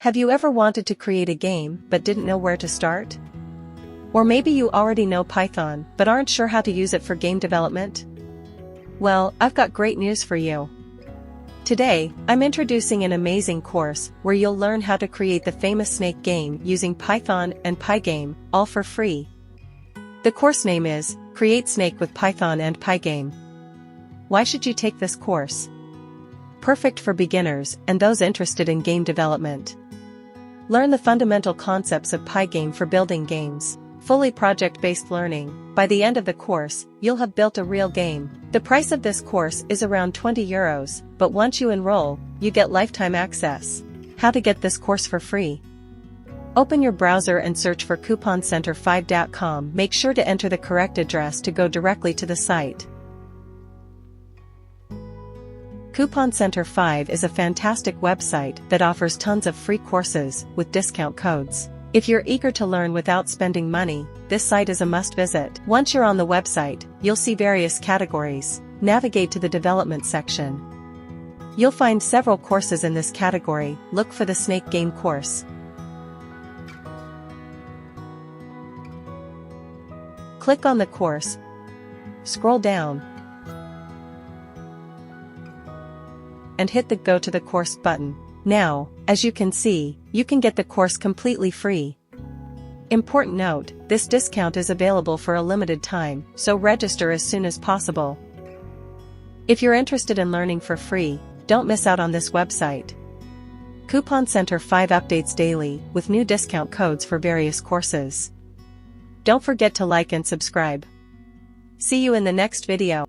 Have you ever wanted to create a game but didn't know where to start? Or maybe you already know Python but aren't sure how to use it for game development? Well, I've got great news for you. Today, I'm introducing an amazing course where you'll learn how to create the famous snake game using Python and Pygame, all for free. The course name is Create Snake with Python and Pygame. Why should you take this course? Perfect for beginners and those interested in game development. Learn the fundamental concepts of Pygame for building games. Fully project-based learning. By the end of the course, you'll have built a real game. The price of this course is around €20, but once you enroll, you get lifetime access. How to get this course for free? Open your browser and search for couponcenter5.com. Make sure to enter the correct address to go directly to the site. Coupon Center 5 is a fantastic website that offers tons of free courses with discount codes. If you're eager to learn without spending money, this site is a must-visit. Once you're on the website, you'll see various categories. Navigate to the development section. You'll find several courses in this category. Look for the Snake Game course. Click on the course. Scroll down and hit the Go to the Course button. Now, as you can see, you can get the course completely free. Important note, this discount is available for a limited time, so register as soon as possible. If you're interested in learning for free, don't miss out on this website. Coupon Center 5 updates daily with new discount codes for various courses. Don't forget to like and subscribe. See you in the next video.